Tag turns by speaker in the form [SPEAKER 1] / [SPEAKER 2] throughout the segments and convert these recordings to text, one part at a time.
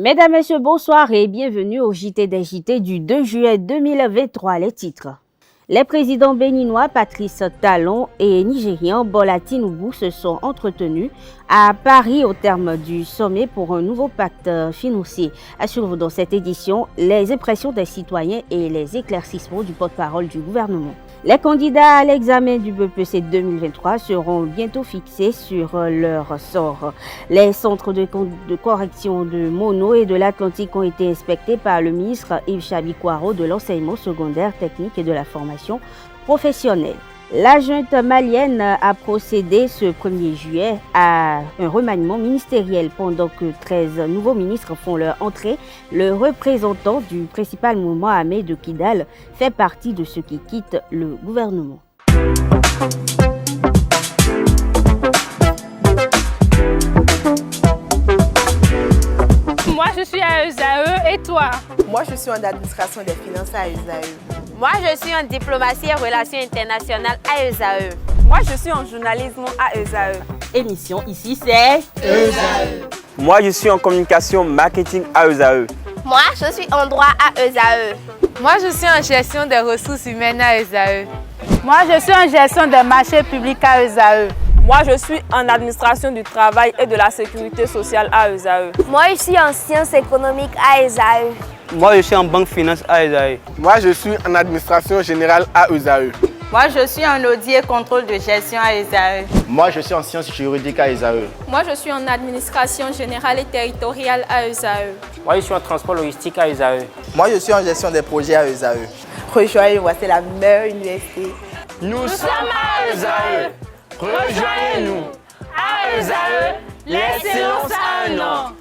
[SPEAKER 1] Mesdames, Messieurs, bonsoir et bienvenue au JT des JT du 2 juillet 2023. Les titres. Les présidents béninois Patrice Talon et nigérian Bola Tinubu se sont entretenus à Paris au terme du sommet pour un nouveau pacte financier. Assurez-vous dans cette édition les impressions des citoyens et les éclaircissements du porte-parole du gouvernement. Les candidats à l'examen du BPC 2023 seront bientôt fixés sur leur sort. Les centres de correction de Mono et de l'Atlantique ont été inspectés par le ministre Yves Chabi-Kwaro de l'enseignement secondaire, technique et de la formation professionnelle. La junte malienne a procédé ce 1er juillet à un remaniement ministériel pendant que 13 nouveaux ministres font leur entrée. Le représentant du principal mouvement armé de Kidal fait partie de ceux qui quittent le gouvernement.
[SPEAKER 2] Moi, je suis à ESAE et toi?
[SPEAKER 3] Moi, je suis en administration des finances à ESAE.
[SPEAKER 4] Moi, je suis en diplomatie et relations internationales à ESAE.
[SPEAKER 3] Moi, je suis en journalisme à ESAE.
[SPEAKER 1] Émission ici, c'est
[SPEAKER 5] ESAE. Moi, je suis en communication marketing à ESAE.
[SPEAKER 4] Moi, je suis en droit à ESAE.
[SPEAKER 2] Moi, je suis en gestion des ressources humaines à ESAE.
[SPEAKER 6] Moi, je suis en gestion des marchés publics à ESAE.
[SPEAKER 3] Moi, je suis en administration du travail et de la sécurité sociale à ESAE.
[SPEAKER 4] Moi, je suis en sciences économiques à ESAE.
[SPEAKER 5] Moi, je suis en banque finance à ESAE.
[SPEAKER 7] Moi, je suis en administration générale à ESAE.
[SPEAKER 6] Moi, je suis en audit et contrôle de gestion à ESAE.
[SPEAKER 8] Moi, je suis en sciences juridiques à ESAE.
[SPEAKER 9] Moi, je suis en administration générale et territoriale à ESAE.
[SPEAKER 10] Moi, je suis en transport logistique à ESAE.
[SPEAKER 11] Moi, je suis en gestion des projets à ESAE.
[SPEAKER 3] Rejoignez-moi, c'est la meilleure université.
[SPEAKER 12] Nous sommes à ESAE. Rejoignez-nous. À ESAE, l'excellence à un an.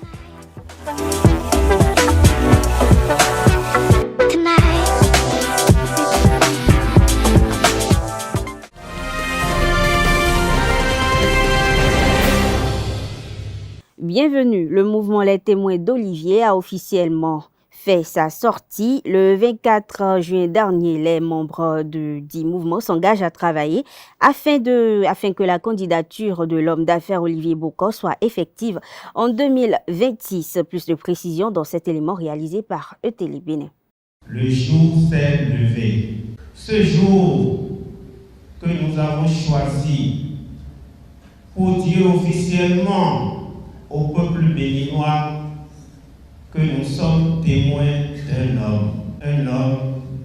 [SPEAKER 1] Bienvenue, le mouvement Les Témoins d'Olivier a officiellement fait sa sortie. Le 24 juin dernier, les membres du mouvement s'engagent à travailler afin que la candidature de l'homme d'affaires Olivier Bokor soit effective en 2026. Plus de précisions dans cet élément réalisé par ETélé Bénin.
[SPEAKER 13] Le jour s'est levé. Ce jour que nous avons choisi pour dire officiellement au peuple béninois que nous sommes témoins un homme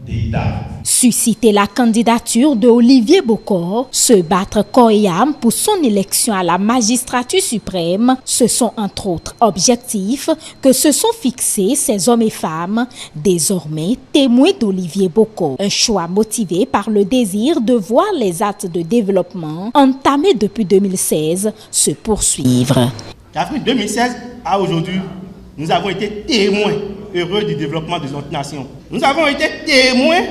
[SPEAKER 13] d'État.
[SPEAKER 14] Susciter la candidature de Olivier Bokor, se battre corps et âme pour son élection à la magistrature suprême, ce sont entre autres objectifs que se sont fixés ces hommes et femmes, désormais témoins d'Olivier Bokor. Un choix motivé par le désir de voir les actes de développement entamés depuis 2016 se poursuivre.
[SPEAKER 13] D'Afrique 2016 à aujourd'hui, nous avons été témoins heureux du développement de notre nation. Nous avons été témoins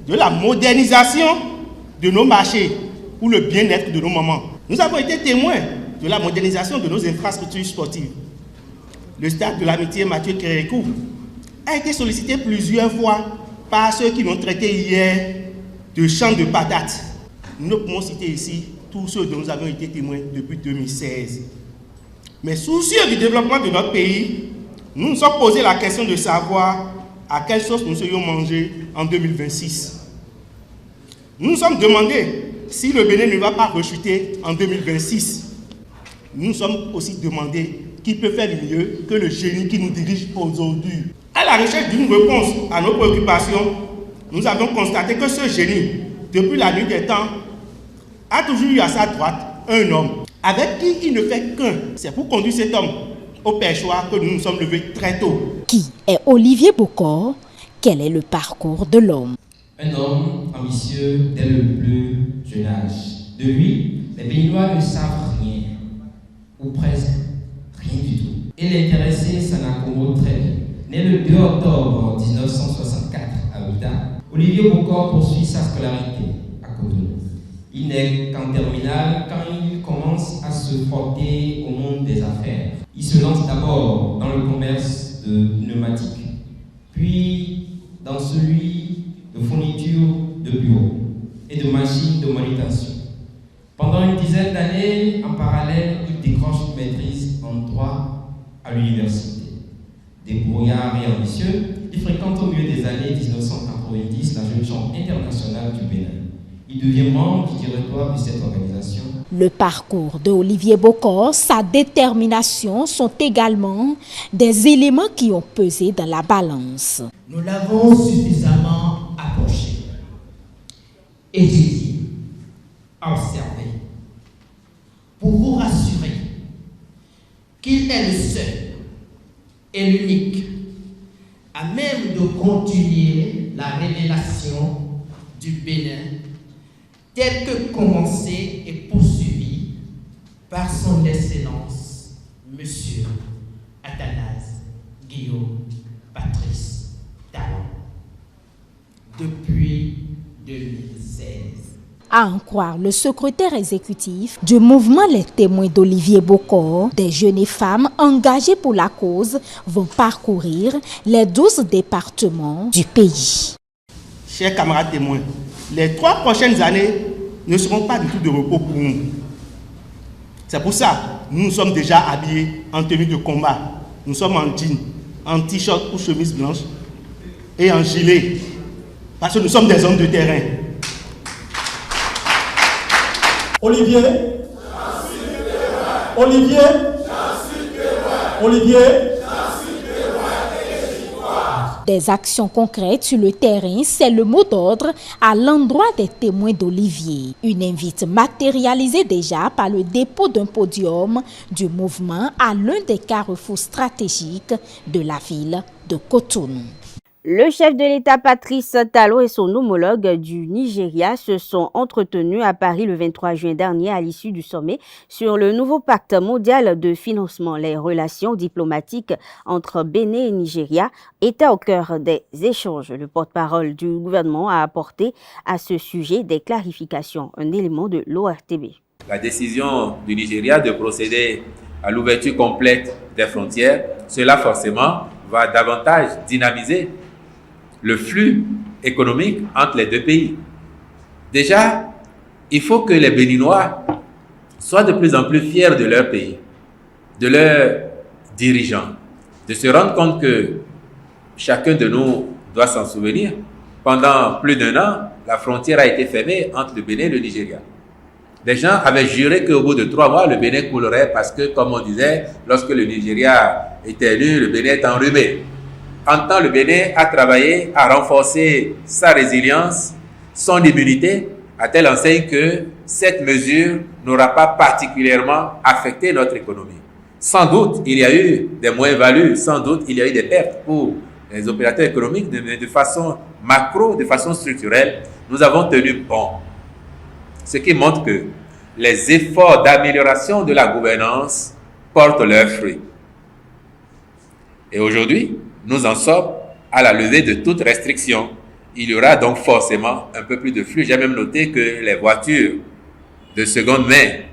[SPEAKER 13] de la modernisation de nos marchés pour le bien-être de nos mamans. Nous avons été témoins de la modernisation de nos infrastructures sportives. Le stade de l'amitié Mathieu Kérékou a été sollicité plusieurs fois par ceux qui l'ont traité hier de champ de patates. Nous ne pouvons citer ici tous ceux dont nous avons été témoins depuis 2016. Mais soucieux du développement de notre pays, nous nous sommes posé la question de savoir à quelle sauce nous serions mangés en 2026. Nous nous sommes demandé si le Bénin ne va pas rechuter en 2026. Nous nous sommes aussi demandé qui peut faire mieux que le génie qui nous dirige aujourd'hui. À la recherche d'une réponse à nos préoccupations, nous avons constaté que ce génie, depuis la nuit des temps, a toujours eu à sa droite un homme avec qui il ne fait qu'un. C'est pour conduire cet homme au perchoir que nous nous sommes levés très tôt.
[SPEAKER 14] Qui est Olivier Bokor? Quel est le parcours de l'homme?
[SPEAKER 15] Un homme ambitieux dès le plus jeune âge. De lui, les Béninois ne savent rien, ou presque rien du tout. Et l'intéressé s'en accommode très bien. Né le 2 octobre 1964 à Ouida, Olivier Bokor poursuit sa scolarité à Cotonou. Il n'est qu'en terminale quand il commence à se frotter au monde des affaires. Il se lance d'abord dans le commerce de pneumatiques, puis dans celui de fourniture de bureaux et de machines de manutention. Pendant une dizaine d'années, en parallèle, il décroche une maîtrise en droit à l'université. Débrouillard et ambitieux, il fréquente au milieu des années 1990 la jeune chambre internationale du Bénin. Il devient membre du directoire de cette organisation.
[SPEAKER 14] Le parcours de Olivier Bokor, sa détermination sont également des éléments qui ont pesé dans la balance.
[SPEAKER 16] Nous l'avons suffisamment approché, étudié, observé, pour vous rassurer qu'il est le seul et l'unique à même de continuer la révélation du Bénin telle que commencée et poursuivie par son Excellence, Monsieur Athanase Guillaume Patrice Talon, depuis 2016.
[SPEAKER 14] À en croire le secrétaire exécutif du mouvement Les Témoins d'Olivier Bokor, des jeunes et femmes engagées pour la cause vont parcourir les 12 départements du pays.
[SPEAKER 13] Chers camarades témoins, les 3 prochaines années ne seront pas du tout de repos pour nous. C'est pour ça que nous sommes déjà habillés en tenue de combat. Nous sommes en jean, en t-shirt ou chemise blanche et en gilet. Parce que nous sommes des hommes de terrain.
[SPEAKER 17] Olivier, Olivier, Olivier.
[SPEAKER 14] Des actions concrètes sur le terrain, c'est le mot d'ordre à l'endroit des témoins d'Olivier. Une invite matérialisée déjà par le dépôt d'un podium du mouvement à l'un des carrefours stratégiques de la ville de Cotonou.
[SPEAKER 1] Le chef de l'État Patrice Talon et son homologue du Nigeria se sont entretenus à Paris le 23 juin dernier à l'issue du sommet sur le nouveau pacte mondial de financement. Les relations diplomatiques entre Bénin et Nigeria étaient au cœur des échanges. Le porte-parole du gouvernement a apporté à ce sujet des clarifications, un élément de l'ORTB.
[SPEAKER 18] La décision du Nigeria de procéder à l'ouverture complète des frontières, cela forcément va davantage dynamiser le flux économique entre les deux pays. Déjà, il faut que les Béninois soient de plus en plus fiers de leur pays, de leurs dirigeants, de se rendre compte que chacun de nous doit s'en souvenir. Pendant plus d'1 an, la frontière a été fermée entre le Bénin et le Nigeria. Des gens avaient juré qu'au bout de 3 mois, le Bénin coulerait parce que, comme on disait, lorsque le Nigeria était élu, le Bénin est enrhumé. En temps, le Bénin a travaillé à renforcer sa résilience, son immunité, à telle enseigne que cette mesure n'aura pas particulièrement affecté notre économie. Sans doute, il y a eu des moins-values, sans doute, il y a eu des pertes pour les opérateurs économiques, mais de façon macro, de façon structurelle, nous avons tenu bon. Ce qui montre que les efforts d'amélioration de la gouvernance portent leurs fruits. Et aujourd'hui, nous en sommes à la levée de toute restriction. Il y aura donc forcément un peu plus de flux. J'ai même noté que les voitures de seconde main,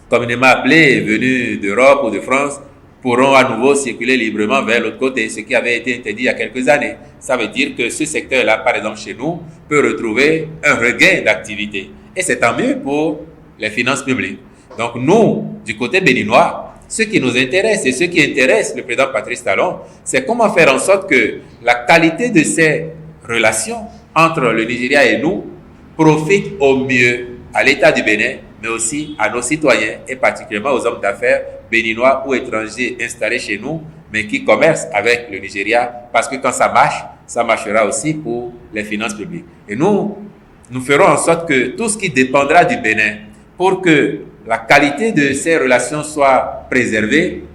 [SPEAKER 18] communément appelées venues d'Europe ou de France, pourront à nouveau circuler librement vers l'autre côté, ce qui avait été interdit il y a quelques années. Ça veut dire que ce secteur-là, par exemple chez nous, peut retrouver un regain d'activité. Et c'est tant mieux pour les finances publiques. Donc nous, du côté béninois, ce qui nous intéresse et ce qui intéresse le président Patrice Talon, c'est comment faire en sorte que la qualité de ces relations entre le Nigeria et nous profite au mieux à l'État du Bénin, mais aussi à nos citoyens et particulièrement aux hommes d'affaires béninois ou étrangers installés chez nous, mais qui commercent avec le Nigeria, parce que quand ça marche, ça marchera aussi pour les finances publiques. Et nous ferons en sorte que tout ce qui dépendra du Bénin pour que la qualité de ces relations soit préservée,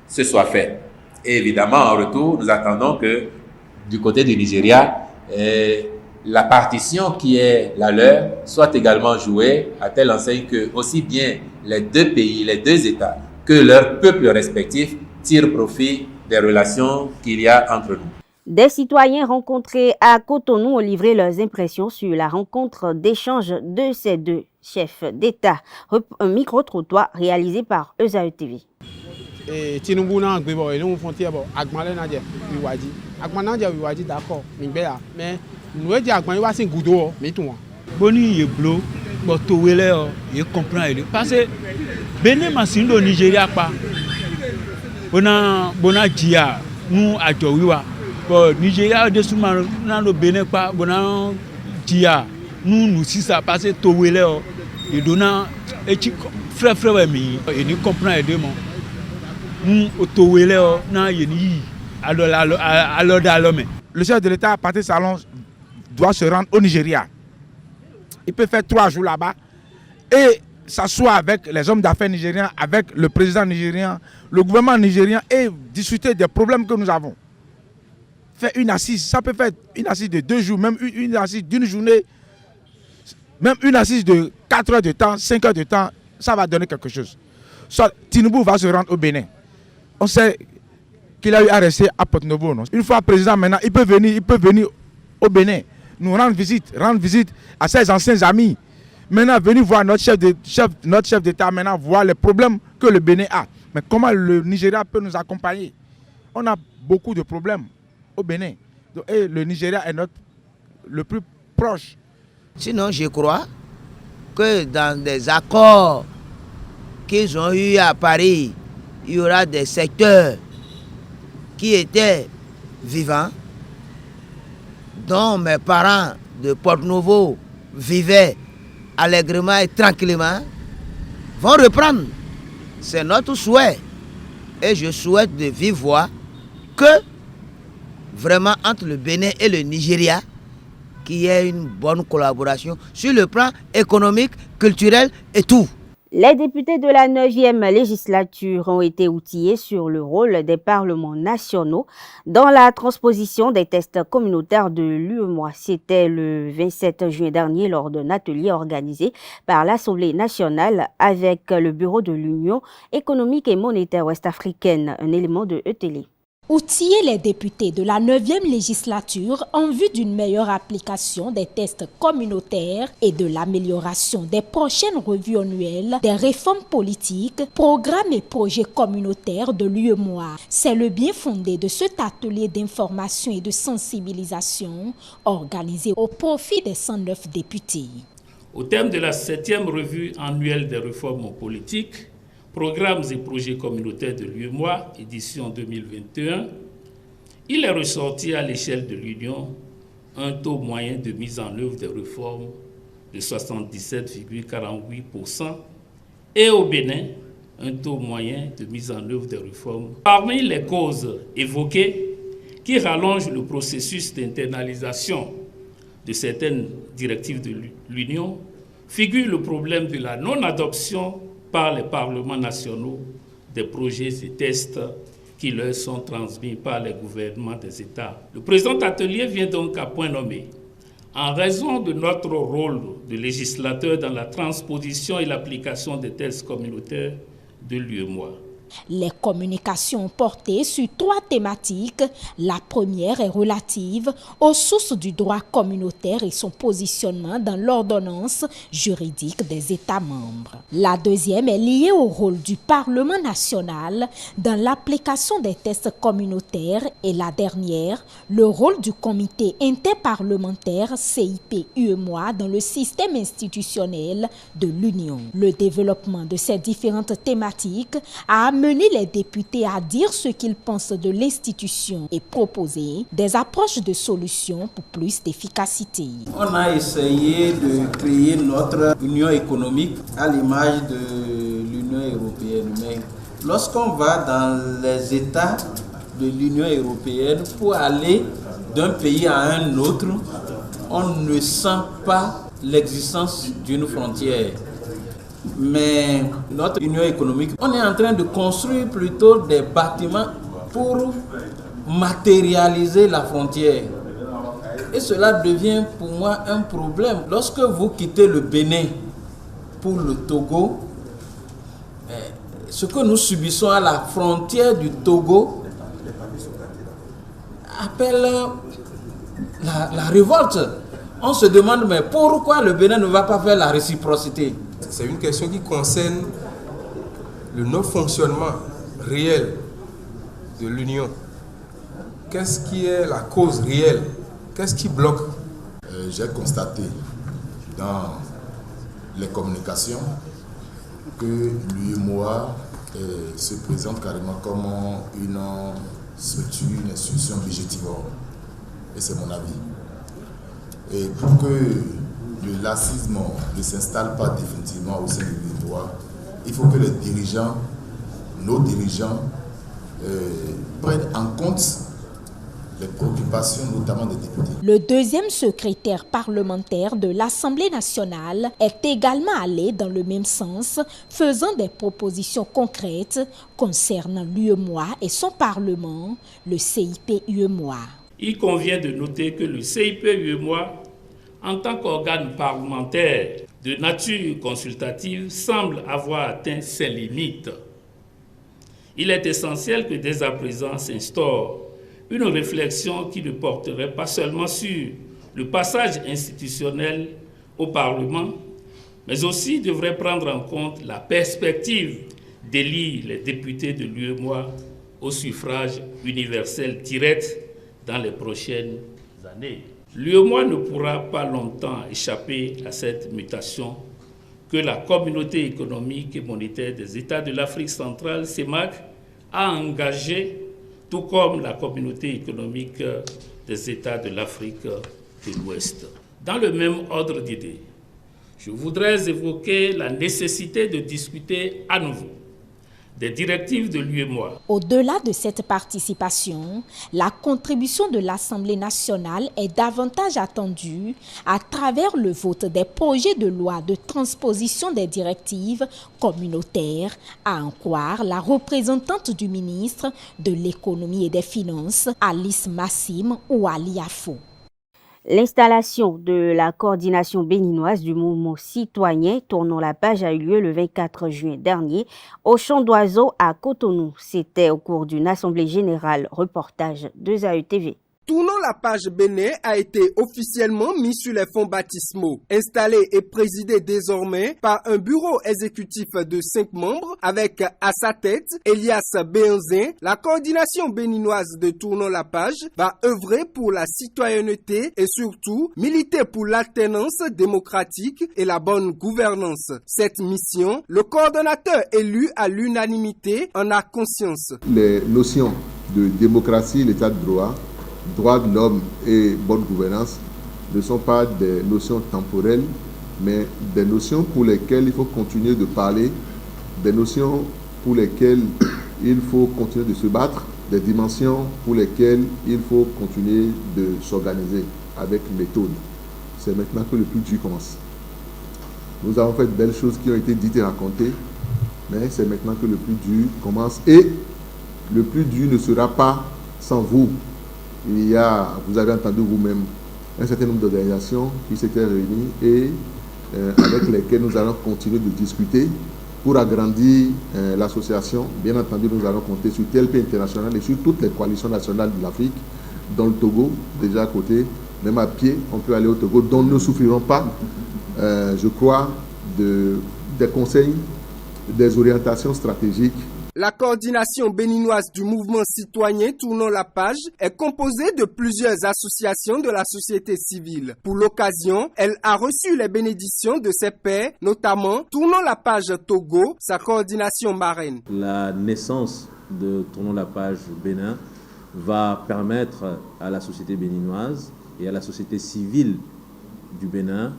[SPEAKER 18] ce soit fait. Et évidemment, en retour, nous attendons que du côté du Nigeria, la partition qui est la leur soit également jouée à telle enseigne que aussi bien les deux pays, les deux États, que leurs peuples respectifs tirent profit des relations qu'il y a entre nous.
[SPEAKER 1] Des citoyens rencontrés à Cotonou ont livré leurs impressions sur la rencontre d'échange de ces deux chefs d'État. Un micro-trottoir réalisé par ESAE TV.
[SPEAKER 7] Tinubu na gbe bo ele frontière bo agmale na je wiwaji agman na je wiwaji d'accord mi gbe ya mais nous je agman wa sin gudo o mi tun wa
[SPEAKER 19] boni ye blo bo to wele o ye comprend ele parce que Benin machine do Nigeria pa bona jia nous à Towiwa. Bon, Nigeria de souvent dans le Bénin pas bon tia nous si ça passe Towele et donnant et frère mi et nous comprend les deux mots. Nous Towele na yeni alors
[SPEAKER 13] le chef de l'État à partir de salon doit se rendre au Nigeria. Il peut faire 3 jours là-bas et s'asseoir avec les hommes d'affaires nigériens, avec le président nigérien, le gouvernement nigérien et discuter des problèmes que nous avons. Faire une assise, ça peut faire une assise de 2 jours, même une assise d'une journée, même une assise de 4 heures de temps, 5 heures de temps, ça va donner quelque chose. Soit Tinubu va se rendre au Bénin. On sait qu'il a eu à rester à Porto-Novo. Une fois président maintenant, il peut venir au Bénin, nous rendre visite à ses anciens amis. Maintenant, venir voir notre chef d'État, maintenant voir les problèmes que le Bénin a. Mais comment le Nigeria peut nous accompagner? On a beaucoup de problèmes au Bénin. Et le Nigeria est le plus proche.
[SPEAKER 20] Sinon, je crois que dans des accords qu'ils ont eu à Paris, il y aura des secteurs qui étaient vivants, dont mes parents de Porto-Novo vivaient allègrement et tranquillement, vont reprendre. C'est notre souhait. Et je souhaite de vive voix que vraiment entre le Bénin et le Nigeria, qu'il y ait une bonne collaboration sur le plan économique, culturel et tout.
[SPEAKER 1] Les députés de la 9e législature ont été outillés sur le rôle des parlements nationaux dans la transposition des tests communautaires de l'UEMOA. C'était le 27 juin dernier lors d'un atelier organisé par l'Assemblée nationale avec le Bureau de l'Union économique et monétaire ouest-africaine, un élément de ETélé.
[SPEAKER 14] Outiller les députés de la 9e législature en vue d'une meilleure application des tests communautaires et de l'amélioration des prochaines revues annuelles des réformes politiques, programmes et projets communautaires de l'UEMOA. C'est le bien fondé de cet atelier d'information et de sensibilisation organisé au profit des 109 députés.
[SPEAKER 21] Au terme de la 7e revue annuelle des réformes politiques, programmes et projets communautaires de l'UEMOA, édition 2021, il est ressorti à l'échelle de l'Union un taux moyen de mise en œuvre des réformes de 77,48% et au Bénin, un taux moyen de mise en œuvre des réformes. Parmi les causes évoquées qui rallongent le processus d'internalisation de certaines directives de l'Union, figure le problème de la non-adoption par les parlements nationaux des projets et tests qui leur sont transmis par les gouvernements des États. Le présent atelier vient donc à point nommé. En raison de notre rôle de législateur dans la transposition et l'application des tests communautaires de l'UEMOA.
[SPEAKER 14] Les communications portées sur 3 thématiques. La première est relative aux sources du droit communautaire et son positionnement dans l'ordonnance juridique des États membres. La deuxième est liée au rôle du Parlement national dans l'application des tests communautaires et la dernière, le rôle du comité interparlementaire CIP-UEMOA dans le système institutionnel de l'Union. Le développement de ces différentes thématiques a amené les députés à dire ce qu'ils pensent de l'institution et proposer des approches de solutions pour plus d'efficacité.
[SPEAKER 22] On a essayé de créer notre union économique à l'image de l'Union européenne. Mais lorsqu'on va dans les États de l'Union européenne pour aller d'un pays à un autre, on ne sent pas l'existence d'une frontière. Mais notre union économique, on est en train de construire plutôt des bâtiments pour matérialiser la frontière. Et cela devient pour moi un problème. Lorsque vous quittez le Bénin pour le Togo, ce que nous subissons à la frontière du Togo appelle la révolte. On se demande mais pourquoi le Bénin ne va pas faire la réciprocité?
[SPEAKER 23] C'est une question qui concerne le non-fonctionnement réel de l'Union. Qu'est-ce qui est la cause réelle? Qu'est-ce qui bloque?
[SPEAKER 24] J'ai constaté dans les communications que l'UEMOA se présente carrément comme une structure, une institution budgétivore. Et c'est mon avis. Et pour que le laxisme ne s'installe pas définitivement au sein du droit, il faut que les dirigeants, nos dirigeants, prennent en compte les préoccupations notamment des députés.
[SPEAKER 14] Le deuxième secrétaire parlementaire de l'Assemblée nationale est également allé dans le même sens, faisant des propositions concrètes concernant l'UEMOA et son parlement, le CIP-UEMOA.
[SPEAKER 21] Il convient de noter que le CIP-UEMOA, en tant qu'organe parlementaire de nature consultative, semble avoir atteint ses limites. Il est essentiel que dès à présent s'instaure une réflexion qui ne porterait pas seulement sur le passage institutionnel au Parlement, mais aussi devrait prendre en compte la perspective d'élire les députés de l'UEMOA au suffrage universel direct dans les prochaines années. L'UEMOA ne pourra pas longtemps échapper à cette mutation que la communauté économique et monétaire des États de l'Afrique centrale, CEMAC, a engagée, tout comme la communauté économique des États de l'Afrique de l'Ouest. Dans le même ordre d'idées, je voudrais évoquer la nécessité de discuter à nouveau des directives de l'UEMOA.
[SPEAKER 14] Au-delà de cette participation, la contribution de l'Assemblée nationale est davantage attendue à travers le vote des projets de loi de transposition des directives communautaires, à en croire la représentante du ministre de l'Économie et des Finances, Alice Massim Ouali Afo.
[SPEAKER 1] L'installation de la coordination béninoise du mouvement citoyen Tournons la page a eu lieu le 24 juin dernier au Champ d'Oiseaux à Cotonou. C'était au cours d'une assemblée générale. Reportage de ZAE-TV.
[SPEAKER 2] Tournons la page Bénin a été officiellement mis sur les fonds baptismaux. Installé et présidé désormais par un bureau exécutif de 5 membres avec à sa tête Elias Béanzin, la coordination béninoise de Tournons la page va œuvrer pour la citoyenneté et surtout militer pour l'alternance démocratique et la bonne gouvernance. Cette mission, le coordonnateur élu à l'unanimité en a conscience.
[SPEAKER 4] Les notions de démocratie, l'état de droit, droits de l'homme et bonne gouvernance ne sont pas des notions temporelles, mais des notions pour lesquelles il faut continuer de parler, des notions pour lesquelles il faut continuer de se battre, des dimensions pour lesquelles il faut continuer de s'organiser avec méthode. C'est maintenant que le plus dur commence. Nous avons fait de belles choses qui ont été dites et racontées, mais c'est maintenant que le plus dur commence et le plus dur ne sera pas sans vous. Il y a, vous avez entendu vous-même, un certain nombre d'organisations qui s'étaient réunies et avec lesquelles nous allons continuer de discuter pour agrandir l'association. Bien entendu, nous allons compter sur TLP International et sur toutes les coalitions nationales de l'Afrique, dont le Togo, déjà à côté, même à pied, on peut aller au Togo, dont nous ne souffrirons pas, je crois, des conseils, des orientations stratégiques.
[SPEAKER 2] La coordination béninoise du mouvement citoyen Tournons la page est composée de plusieurs associations de la société civile. Pour l'occasion, elle a reçu les bénédictions de ses pairs, notamment Tournons la page Togo, sa coordination marraine.
[SPEAKER 5] La naissance de Tournons la page Bénin va permettre à la société béninoise et à la société civile du Bénin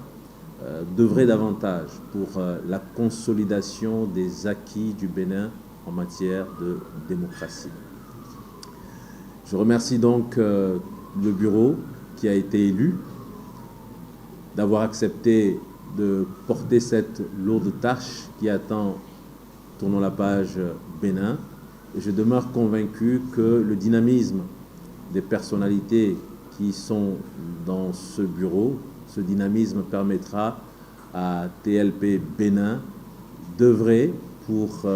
[SPEAKER 5] d'œuvrer davantage pour la consolidation des acquis du Bénin en matière de démocratie. Je remercie donc le bureau qui a été élu d'avoir accepté de porter cette lourde tâche qui attend Tournons la page Bénin. Et je demeure convaincu que le dynamisme des personnalités qui sont dans ce bureau, ce dynamisme permettra à TLP Bénin d'œuvrer pour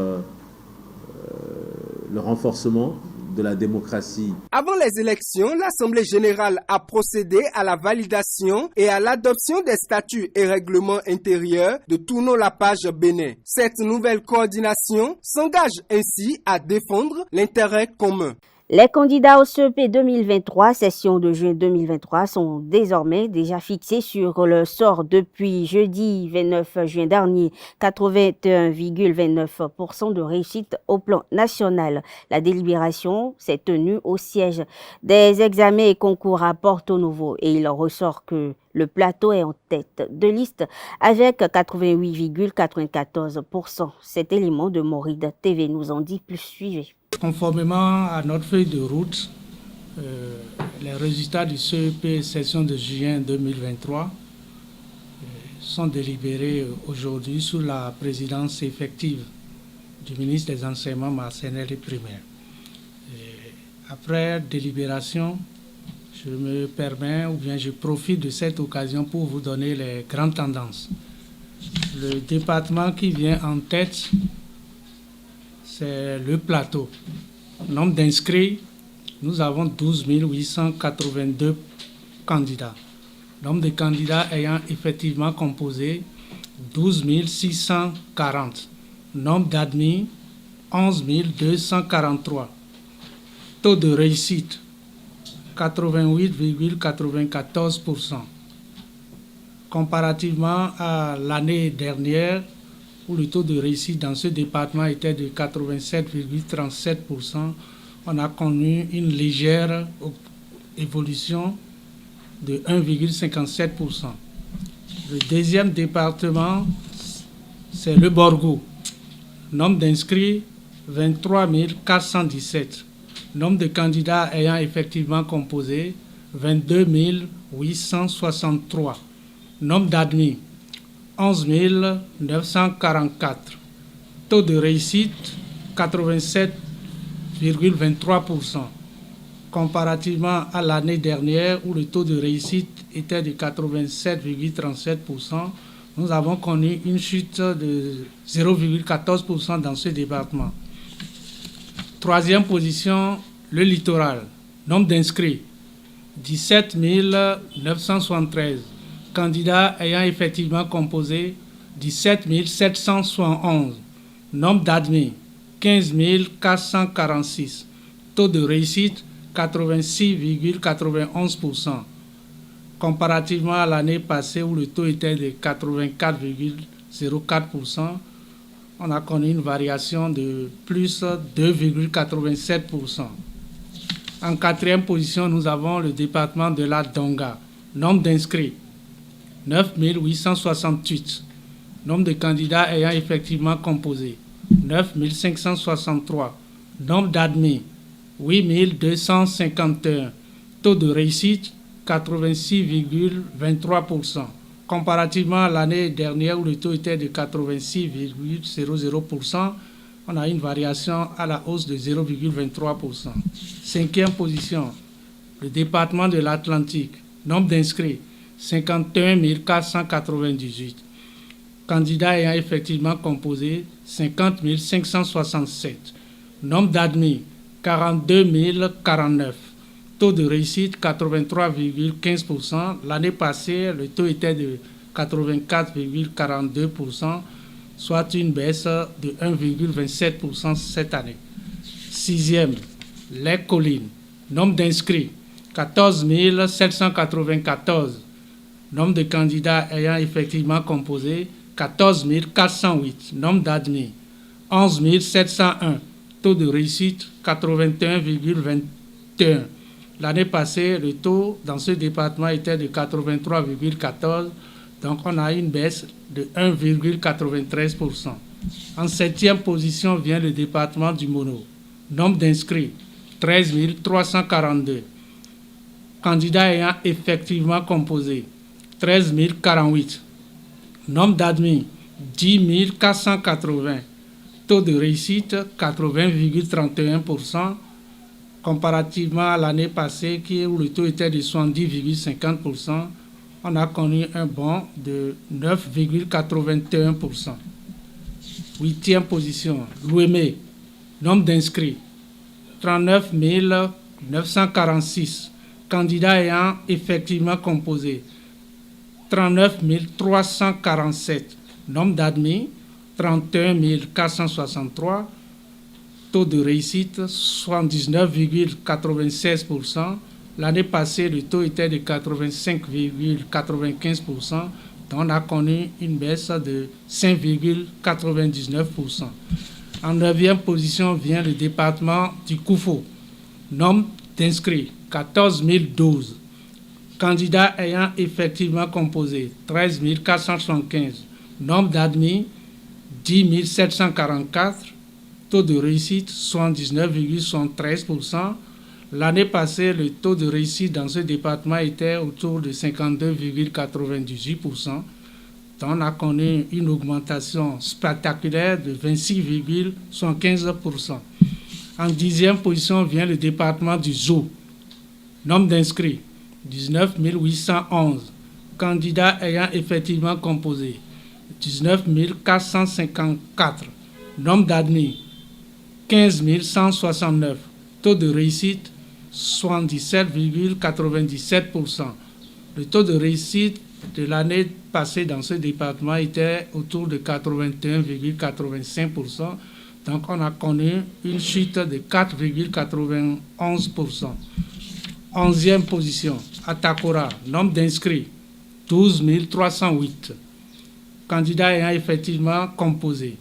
[SPEAKER 5] le renforcement de la démocratie.
[SPEAKER 2] Avant les élections, l'Assemblée générale a procédé à la validation et à l'adoption des statuts et règlements intérieurs de Tournons la page Bénin. Cette nouvelle coordination s'engage ainsi à défendre l'intérêt commun.
[SPEAKER 1] Les candidats au CEP 2023, session de juin 2023, sont désormais déjà fixés sur le sort depuis jeudi 29 juin dernier. 81,29% de réussite au plan national. La délibération s'est tenue au siège des examens et concours à Porto Novo et il ressort que le plateau est en tête de liste avec 88,94%. Cet élément de Moride TV nous en dit plus. Suivez.
[SPEAKER 6] Conformément à notre feuille de route, les résultats du CEP session de juin 2023 sont délibérés aujourd'hui sous la présidence effective du ministre des Enseignements maternels et primaires. Après délibération, je me permets ou bien je profite de cette occasion pour vous donner les grandes tendances. Le département qui vient en tête, c'est le plateau. Nombre d'inscrits, nous avons 12 882 candidats. Nombre de candidats ayant effectivement composé, 12 640. Nombre d'admis, 11 243. Taux de réussite, 88,94%. Comparativement à l'année dernière, où le taux de réussite dans ce département était de 87,37%, on a connu une légère évolution de 1,57%. Le deuxième département, c'est le Borgo. Nombre d'inscrits, 23 417. Nombre de candidats ayant effectivement composé, 22 863. Nombre d'admis, 11 944. Taux de réussite, 87,23%. Comparativement à l'année dernière où le taux de réussite était de 87,37%, nous avons connu une chute de 0,14% dans ce département. Troisième position, le littoral. Nombre d'inscrits, 17 973. Candidats ayant effectivement composé, 17 771. Nombre d'admis, 15 446. Taux de réussite, 86,91%. Comparativement à l'année passée où le taux était de 84,04%, on a connu une variation de plus 2,87%. En quatrième position, nous avons le département de la Donga. Nombre d'inscrits, 9 868. Nombre de candidats ayant effectivement composé, 9 563. Nombre d'admis, 8 251. Taux de réussite, 86,23%. Comparativement à l'année dernière où le taux était de 86,00%, on a une variation à la hausse de 0,23%. Cinquième position, le département de l'Atlantique. Nombre d'inscrits, 51 498. Candidats ayant effectivement composé, 50 567. Nombre d'admis, 42 049. Taux de réussite, 83,15%. L'année passée, le taux était de 84,42%, soit une baisse de 1,27% cette année. Sixième, les collines. Nombre d'inscrits, 14 794. Nombre de candidats ayant effectivement composé, 14 408. Nombre d'admis, 11 701. Taux de réussite, 81,21. L'année passée, le taux dans ce département était de 83,14. Donc, on a une baisse de 1,93%. En septième position vient le département du Mono. Nombre d'inscrits, 13 342. Candidats ayant effectivement composé, 13 048. Nombre d'admis, 10 480. Taux de réussite, 80,31%. Comparativement à l'année passée, où le taux était de 70,50%, on a connu un bond de 9,81%. Huitième position, l'Ouémé. Nombre d'inscrits, 39 946. Candidats ayant effectivement composé, 39 347. Nombre d'admis, 31 463. taux de réussite 79,96%. L'année passée, le taux était de 85,95%. Donc on a connu une baisse de 5,99%. En 9e position vient le département du Koufo. Nombre d'inscrits, 14 012. Candidats ayant effectivement composé, 13 475. Nombre d'admis, 10 744. Taux de réussite, 79,73%. L'année passée, le taux de réussite dans ce département était autour de 52,98%. On a connu une augmentation spectaculaire de 26,75%. En 10e position vient le département du Zou. Nombre d'inscrits, 19 811. Candidats ayant effectivement composé, 19 454. Nombre d'admis, 15 169. Taux de réussite, 77,97%. Le taux de réussite de l'année passée dans ce département était autour de 81,85%. Donc on a connu une chute de 4,91%. 11e position, Atakora, nombre d'inscrits, 12 308. Candidats ayant effectivement composé,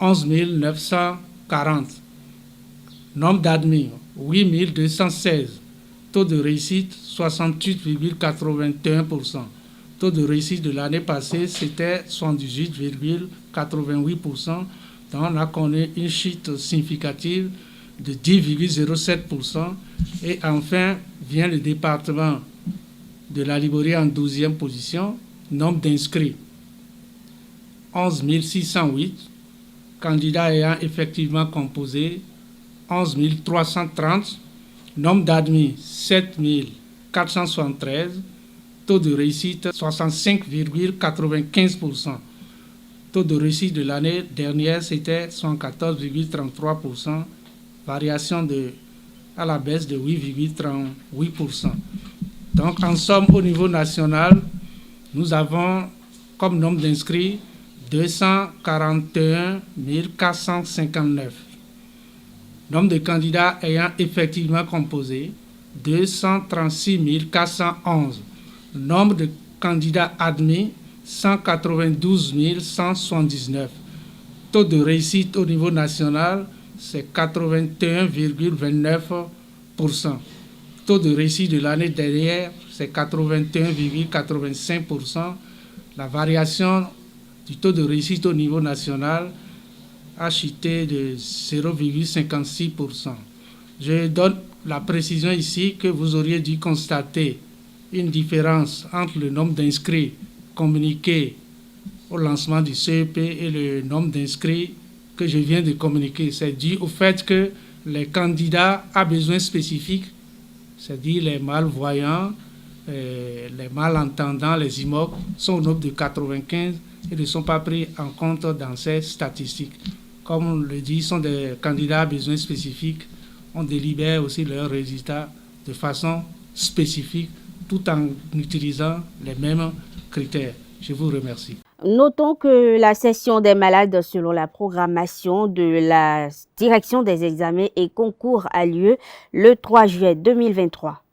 [SPEAKER 6] 11 940. Nombre d'admis, 8 216. Taux de réussite, 68,81%. Taux de réussite de l'année passée, c'était 78,88%. Donc on a connu une chute significative de 10,07%. Et enfin, vient le département de la Libérie en 12e position. Nombre d'inscrits, 11 608. Candidats ayant effectivement composé, 11 330. Nombre d'admis, 7 473. Taux de réussite, 65,95%. Taux de réussite de l'année dernière, c'était 114,33%. Variation à la baisse de 8,38%. Donc, en somme, au niveau national, nous avons comme nombre d'inscrits 241 459. Nombre de candidats ayant effectivement composé, 236 411. Nombre de candidats admis, 192 179. Taux de réussite au niveau national, c'est 81,29%. Taux de réussite de l'année dernière, c'est 81,85%. La variation du taux de réussite au niveau national a chuté de 0,56%. Je donne la précision ici que vous auriez dû constater une différence entre le nombre d'inscrits communiqués au lancement du CEP et le nombre d'inscrits que je viens de communiquer. C'est dû au fait que les candidats à besoins spécifiques, c'est-à-dire les malvoyants, les malentendants, les IMOC, sont au nombre de 95 et ne sont pas pris en compte dans ces statistiques. Comme on le dit, sont des candidats à besoins spécifiques. On délibère aussi leurs résultats de façon spécifique, tout en utilisant les mêmes critères. Je vous remercie.
[SPEAKER 1] Notons que la session des malades selon la programmation de la Direction des examens et concours a lieu le 3 juillet 2023.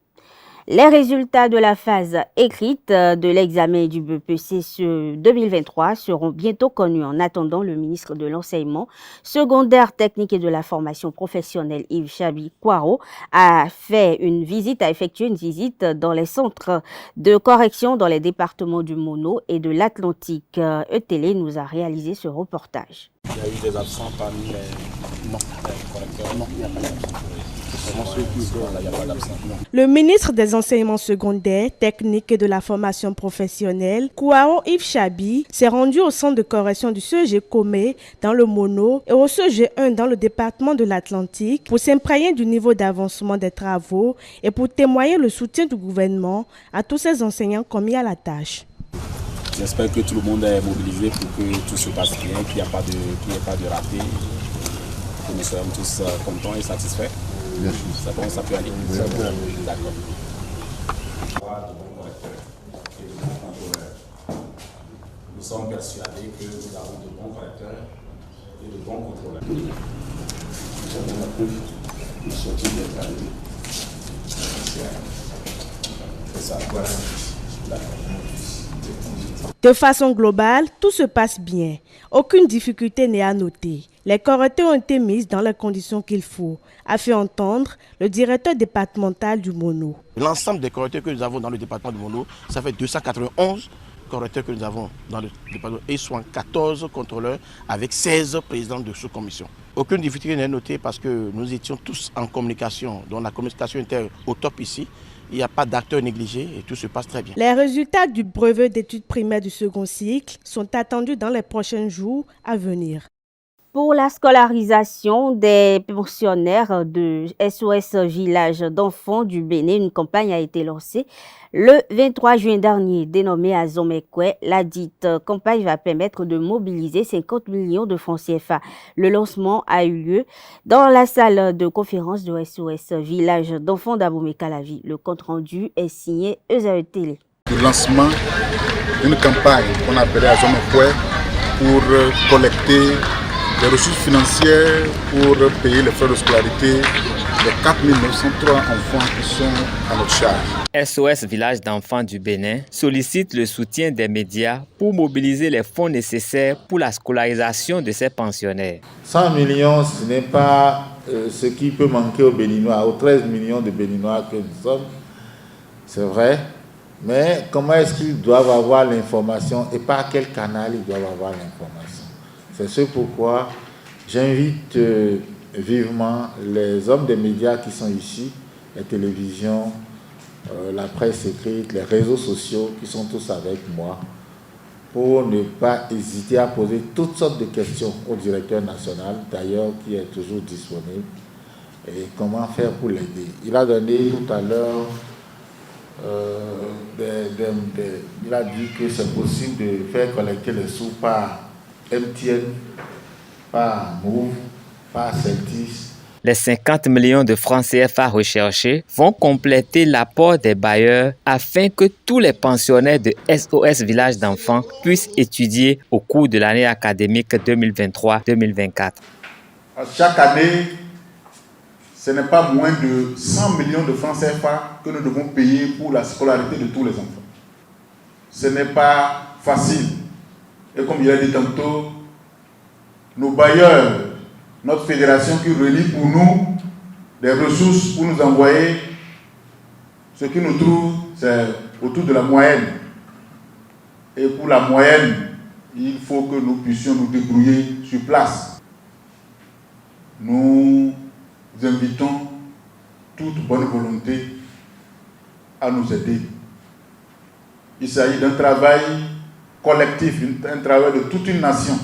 [SPEAKER 1] Les résultats de la phase écrite de l'examen du BEPC 2023 seront bientôt connus. En attendant, le ministre de l'Enseignement secondaire, technique et de la formation professionnelle, Yves Chabi-Kwaro, a effectué une visite dans les centres de correction dans les départements du Mono et de l'Atlantique. ETélé nous a réalisé ce reportage.
[SPEAKER 8] Il y a eu des absents parmi les correcteurs. Non, il n'y a pas d'absents.
[SPEAKER 9] Le ministre des Enseignements secondaires, techniques et de la formation professionnelle, Kwaro Yves Chabi, s'est rendu au centre de correction du CEG Comé dans le Mono et au CEG 1 dans le département de l'Atlantique pour s'imprégner du niveau d'avancement des travaux et pour témoigner le soutien du gouvernement à tous ces enseignants commis à la tâche.
[SPEAKER 8] J'espère que tout le monde est mobilisé pour que tout se passe bien, qu'il n'y ait pas de raté, que nous soyons tous contents et satisfaits. C'est bon, ça peut aller. D'accord. Nous sommes persuadés que nous avons de bons correcteurs et de bons contrôleurs.
[SPEAKER 24] la preuve de sortir des travailleurs. C'est ça, voilà la
[SPEAKER 9] De façon globale, tout se passe bien. Aucune difficulté n'est à noter. Les Korotais ont été mises dans les conditions qu'il faut, a fait entendre le directeur départemental du Mono.
[SPEAKER 3] L'ensemble des Korotais que nous avons dans le département du Mono, ça fait 291 Korotais que nous avons dans le département et 74 contrôleurs avec 16 présidents de sous-commission. Aucune difficulté n'est notée parce que nous étions tous en communication, donc la communication était au top ici. Il n'y a pas d'acteurs négligés et tout se passe très bien.
[SPEAKER 9] Les résultats du brevet d'études primaires du second cycle sont attendus dans les prochains jours à venir.
[SPEAKER 1] Pour la scolarisation des pensionnaires de SOS Village d'enfants du Bénin, une campagne a été lancée le 23 juin dernier, dénommée Azomekwe. La dite campagne va permettre de mobiliser 50 millions de francs CFA. Le lancement a eu lieu dans la salle de conférence de SOS Village d'enfants d'Abomey-Calavi. Le compte-rendu est signé Eusebio Télé.
[SPEAKER 24] Le lancement d'une campagne qu'on appelait Azomekwe pour collecter des ressources financières pour payer les frais de scolarité des 4 903 enfants qui sont à notre charge.
[SPEAKER 10] SOS Village d'enfants du Bénin sollicite le soutien des médias pour mobiliser les fonds nécessaires pour la scolarisation de ces pensionnaires.
[SPEAKER 24] 100 millions, ce n'est pas ce qui peut manquer aux Béninois, aux 13 millions de Béninois que nous sommes, c'est vrai, mais comment est-ce qu'ils doivent avoir l'information et par quel canal ils doivent avoir l'information? C'est ce pourquoi j'invite vivement les hommes des médias qui sont ici, les télévisions, la presse écrite, les réseaux sociaux qui sont tous avec moi, pour ne pas hésiter à poser toutes sortes de questions au directeur national, d'ailleurs qui est toujours disponible, et comment faire pour l'aider. Il a donné tout à l'heure, il a dit que c'est possible de faire collecter les sous par MTN, par Move, par Celtis.
[SPEAKER 10] Les 50 millions de francs CFA recherchés vont compléter l'apport des bailleurs afin que tous les pensionnaires de SOS Village d'enfants puissent étudier au cours de l'année académique 2023-2024.
[SPEAKER 24] Chaque année, ce n'est pas moins de 100 millions de francs CFA que nous devons payer pour la scolarité de tous les enfants. Ce n'est pas facile. Et comme il a dit tantôt, nos bailleurs, notre fédération qui relie pour nous des ressources pour nous envoyer, ce qui nous trouve, c'est autour de la moyenne. Et pour la moyenne, il faut que nous puissions nous débrouiller sur place. Nous invitons toute bonne volonté à nous aider. Il s'agit d'un travail collectif, un travail de toute une nation.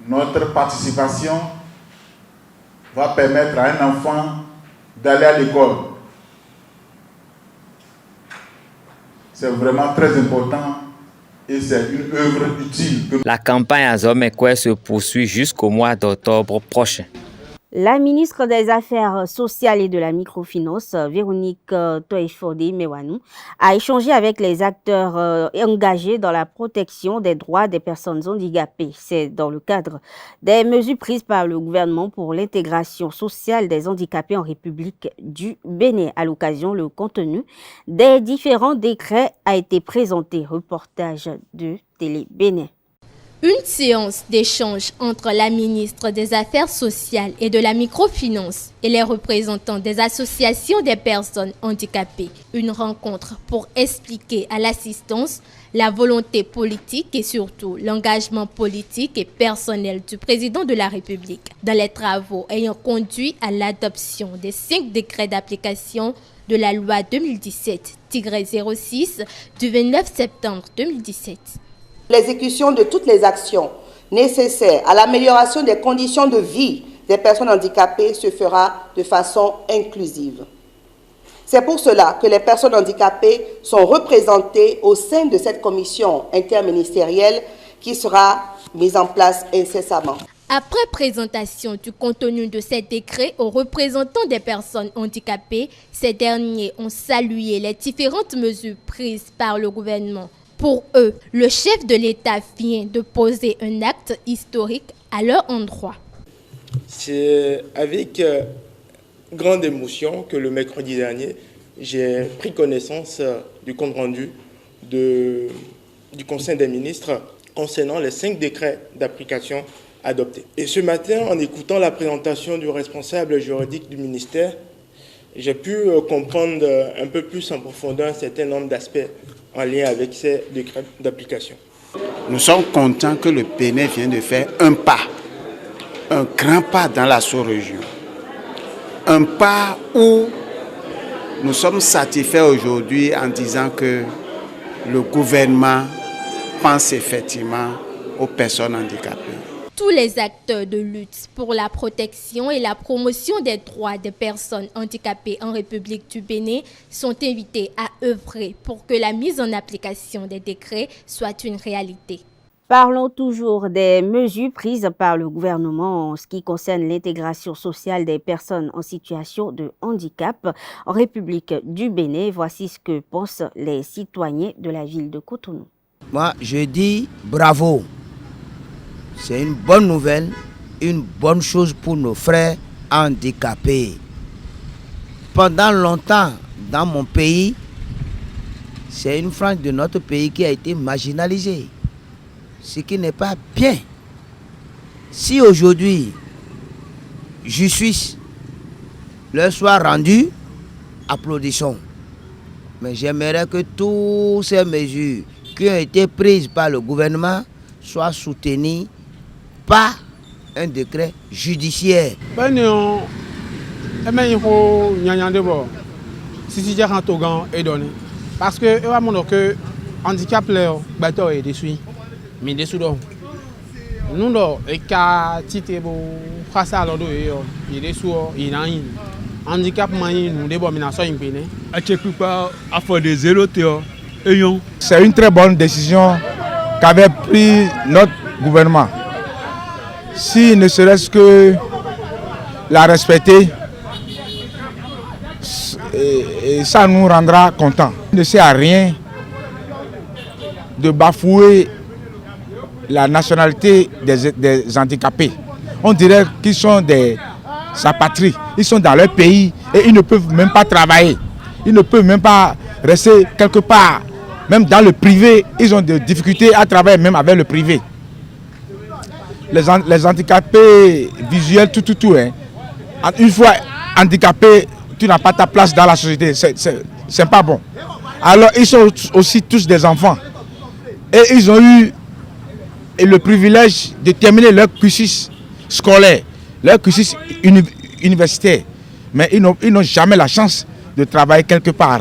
[SPEAKER 24] Notre participation va permettre à un enfant d'aller à l'école. C'est vraiment très important et c'est une œuvre utile.
[SPEAKER 10] La campagne Azomekwe se poursuit jusqu'au mois d'octobre prochain.
[SPEAKER 1] La ministre des Affaires sociales et de la microfinance, Véronique Toye-Fodé-Mewanou, a échangé avec les acteurs engagés dans la protection des droits des personnes handicapées. C'est dans le cadre des mesures prises par le gouvernement pour l'intégration sociale des handicapés en République du Bénin. À l'occasion, le contenu des différents décrets a été présenté. Reportage de Télé Bénin.
[SPEAKER 11] Une séance d'échange entre la ministre des Affaires sociales et de la microfinance et les représentants des associations des personnes handicapées. Une rencontre pour expliquer à l'assistance la volonté politique et surtout l'engagement politique et personnel du président de la République dans les travaux ayant conduit à l'adoption des 5 décrets d'application de la loi 2017-06 du 29 septembre 2017.
[SPEAKER 12] L'exécution de toutes les actions nécessaires à l'amélioration des conditions de vie des personnes handicapées se fera de façon inclusive. C'est pour cela que les personnes handicapées sont représentées au sein de cette commission interministérielle qui sera mise en place incessamment.
[SPEAKER 11] Après présentation du contenu de ces décrets aux représentants des personnes handicapées, ces derniers ont salué les différentes mesures prises par le gouvernement. Pour eux, le chef de l'État vient de poser un acte historique à leur endroit.
[SPEAKER 15] C'est avec grande émotion que le mercredi dernier, j'ai pris connaissance du compte rendu du Conseil des ministres concernant les 5 décrets d'application adoptés. Et ce matin, en écoutant la présentation du responsable juridique du ministère, j'ai pu comprendre un peu plus en profondeur un certain nombre d'aspects en lien avec ces décrets d'application.
[SPEAKER 16] Nous sommes contents que le Bénin vienne de faire un grand pas dans la sous-région. Un pas où nous sommes satisfaits aujourd'hui en disant que le gouvernement pense effectivement aux personnes handicapées.
[SPEAKER 11] Tous les acteurs de lutte pour la protection et la promotion des droits des personnes handicapées en République du Bénin sont invités à œuvrer pour que la mise en application des décrets soit une réalité.
[SPEAKER 1] Parlons toujours des mesures prises par le gouvernement en ce qui concerne l'intégration sociale des personnes en situation de handicap en République du Bénin. Voici ce que pensent les citoyens de la ville de Cotonou.
[SPEAKER 20] Moi, je dis bravo. C'est une bonne nouvelle, une bonne chose pour nos frères handicapés. Pendant longtemps, dans mon pays, c'est une frange de notre pays qui a été marginalisée. Ce qui n'est pas bien. Si aujourd'hui, justice leur soit rendue, applaudissons. Mais j'aimerais que toutes ces mesures qui ont été prises par le gouvernement soient soutenues par un décret judiciaire.
[SPEAKER 7] Parce que handicap est déçu. Mais des sous-dons. Nous, et qu'à titre pour ça, il est sous, il a un handicap, nous débomination impénée.
[SPEAKER 17] C'est une très bonne décision qu'avait pris notre gouvernement. Si ne serait-ce que la respecter, et ça nous rendra contents. Il ne sert à rien de bafouer la nationalité des handicapés. On dirait qu'ils sont des apatries. Ils sont dans leur pays et ils ne peuvent même pas travailler. Ils ne peuvent même pas rester quelque part. Même dans le privé, ils ont des difficultés à travailler même avec le privé. Les handicapés visuels, tout. Hein. Une fois handicapé, tu n'as pas ta place dans la société. C'est pas bon. Alors ils sont aussi tous des enfants. Et ils ont eu le privilège de terminer leur cursus scolaire, leur cursus universitaire. Mais ils n'ont jamais la chance de travailler quelque part.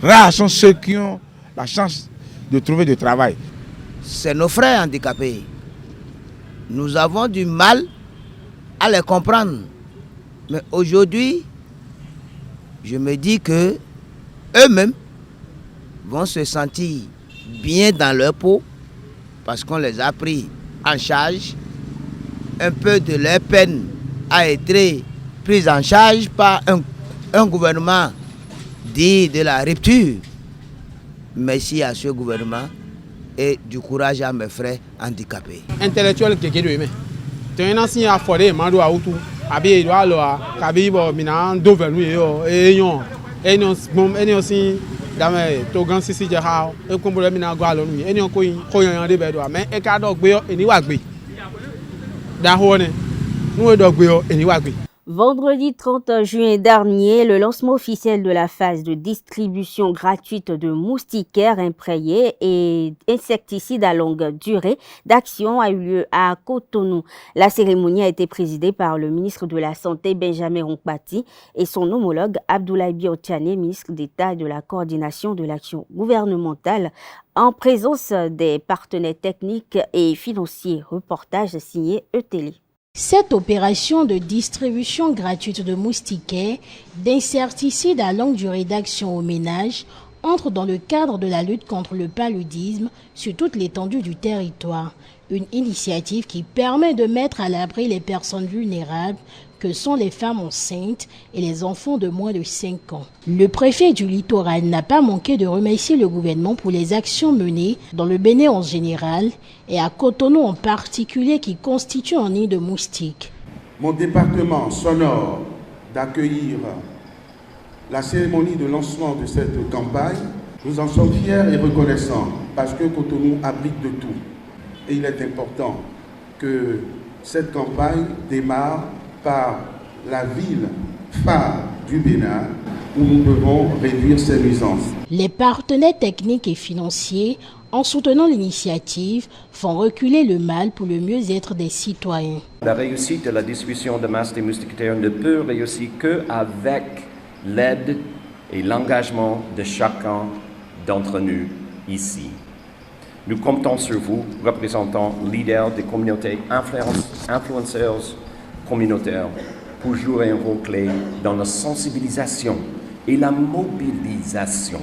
[SPEAKER 17] Rares sont ceux qui ont la chance de trouver du travail.
[SPEAKER 20] C'est nos frères handicapés. Nous avons du mal à les comprendre. Mais aujourd'hui, je me dis que eux-mêmes vont se sentir bien dans leur peau parce qu'on les a pris en charge. Un peu de leur peine a été prise en charge par un gouvernement dit de la rupture. Merci à ce gouvernement et du courage à mes frères handicapés.
[SPEAKER 7] Intellectuel qui est de tu es un ancien à forêt, mando à outou, abi doit alors, kabi bo mina dovenu et yon, et non aussi dans to gan sisi jahao, et comme le mina gwa lonu, et non ko yon de bedo, mais e ka dog gbe eni wa gbe. Da ho ne, nou e dog gbe eni wa gbe.
[SPEAKER 1] Vendredi 30 juin dernier, le lancement officiel de la phase de distribution gratuite de moustiquaires imprégnés et insecticides à longue durée d'action a eu lieu à Cotonou. La cérémonie a été présidée par le ministre de la Santé Benjamin Ronkpati et son homologue Abdoulaye Biotchane, ministre d'État de la coordination de l'action gouvernementale, en présence des partenaires techniques et financiers. Reportage signé ETélé.
[SPEAKER 14] Cette opération de distribution gratuite de moustiquaires, d'insecticides à longue durée d'action aux ménages entre dans le cadre de la lutte contre le paludisme sur toute l'étendue du territoire. Une initiative qui permet de mettre à l'abri les personnes vulnérables que sont les femmes enceintes et les enfants de moins de 5 ans. Le préfet du littoral n'a pas manqué de remercier le gouvernement pour les actions menées dans le Bénin en général et à Cotonou en particulier qui constitue un nid de moustiques.
[SPEAKER 13] mon département s'honore d'accueillir la cérémonie de lancement de cette campagne. Nous en sommes fiers et reconnaissants parce que Cotonou abrite de tout. Et il est important que cette campagne démarre par la ville phare du Bénin où nous devons réduire ces nuisances.
[SPEAKER 14] Les partenaires techniques et financiers, en soutenant l'initiative, font reculer le mal pour le mieux-être des citoyens.
[SPEAKER 18] La réussite de la distribution de masques des moustiquaires ne peut réussir qu'avec l'aide et l'engagement de chacun d'entre nous ici. Nous comptons sur vous, représentants, leaders des communautés, influenceurs communautaires, pour jouer un rôle clé dans la sensibilisation et la mobilisation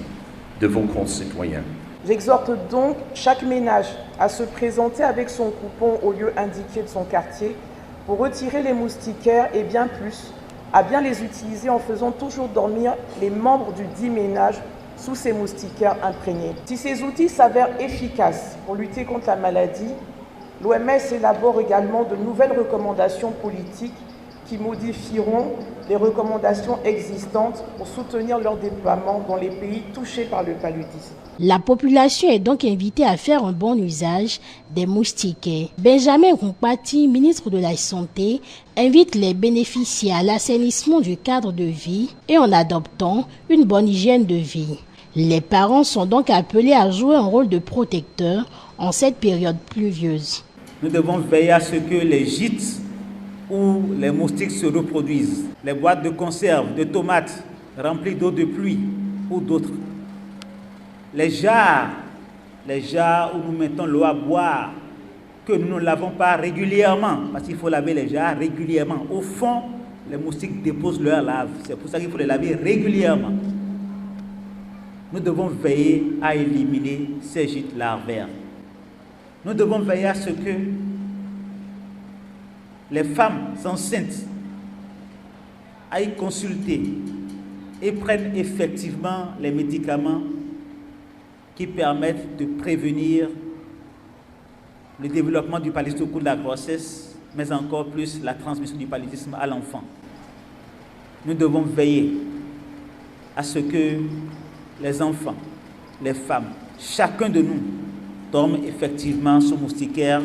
[SPEAKER 18] de vos concitoyens.
[SPEAKER 19] J'exhorte donc chaque ménage à se présenter avec son coupon au lieu indiqué de son quartier pour retirer les moustiquaires et bien plus, à bien les utiliser en faisant toujours dormir les membres du dit ménage sous ces moustiquaires imprégnés. Si ces outils s'avèrent efficaces pour lutter contre la maladie, l'OMS élabore également de nouvelles recommandations politiques qui modifieront les recommandations existantes pour soutenir leur déploiement dans les pays touchés par le paludisme.
[SPEAKER 14] La population est donc invitée à faire un bon usage des moustiquaires. Benjamin Rumpati, ministre de la Santé, invite les bénéficiaires à l'assainissement du cadre de vie et en adoptant une bonne hygiène de vie. Les parents sont donc appelés à jouer un rôle de protecteur en cette période pluvieuse.
[SPEAKER 22] Nous devons veiller à ce que les gîtes où les moustiques se reproduisent, les boîtes de conserve, de tomates remplies d'eau de pluie ou d'autres, les jarres où nous mettons l'eau à boire, que nous ne lavons pas régulièrement, parce qu'il faut laver les jarres régulièrement. Au fond, les moustiques déposent leur larve, c'est pour ça qu'il faut les laver régulièrement. Nous devons veiller à éliminer ces gîtes larvaires. Nous devons veiller à ce que les femmes enceintes aillent consulter et prennent effectivement les médicaments qui permettent de prévenir le développement du paludisme au cours de la grossesse, mais encore plus la transmission du paludisme à l'enfant. Nous devons veiller à ce que les enfants, les femmes, chacun de nous dorme effectivement sous moustiquaire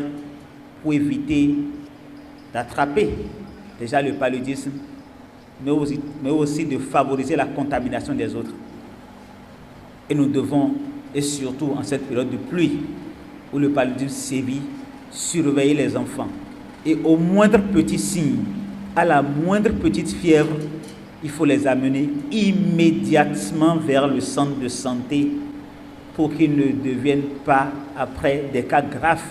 [SPEAKER 22] pour éviter d'attraper déjà le paludisme, mais aussi de favoriser la contamination des autres. Et nous devons, et surtout en cette période de pluie où le paludisme sévit, surveiller les enfants. Et au moindre petit signe, à la moindre petite fièvre, il faut les amener immédiatement vers le centre de santé pour qu'ils ne deviennent pas après des cas graves,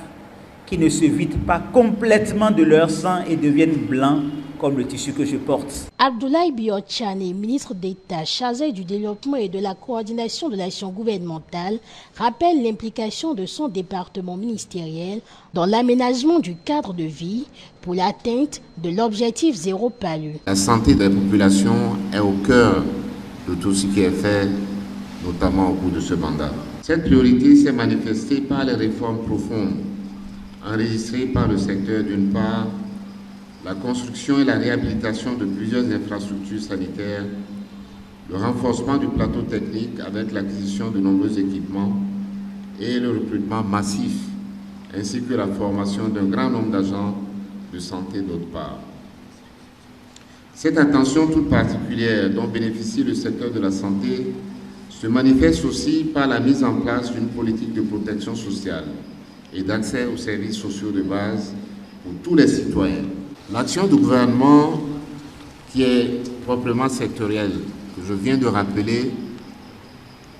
[SPEAKER 22] qui ne se vident pas complètement de leur sang et deviennent blancs comme le tissu que je porte.
[SPEAKER 14] Abdoulaye Biotchane, ministre d'État chargé du développement et de la coordination de l'action gouvernementale, rappelle l'implication de son département ministériel dans l'aménagement du cadre de vie pour l'atteinte de l'objectif zéro palu.
[SPEAKER 25] La santé des populations est au cœur de tout ce qui est fait, notamment au cours de ce mandat. Cette priorité s'est manifestée par les réformes profondes enregistrées par le secteur, d'une part, la construction et la réhabilitation de plusieurs infrastructures sanitaires, le renforcement du plateau technique avec l'acquisition de nombreux équipements et le recrutement massif, ainsi que la formation d'un grand nombre d'agents de santé d'autre part. Cette attention toute particulière dont bénéficie le secteur de la santé se manifeste aussi par la mise en place d'une politique de protection sociale et d'accès aux services sociaux de base pour tous les citoyens. L'action du gouvernement, qui est proprement sectorielle, que je viens de rappeler,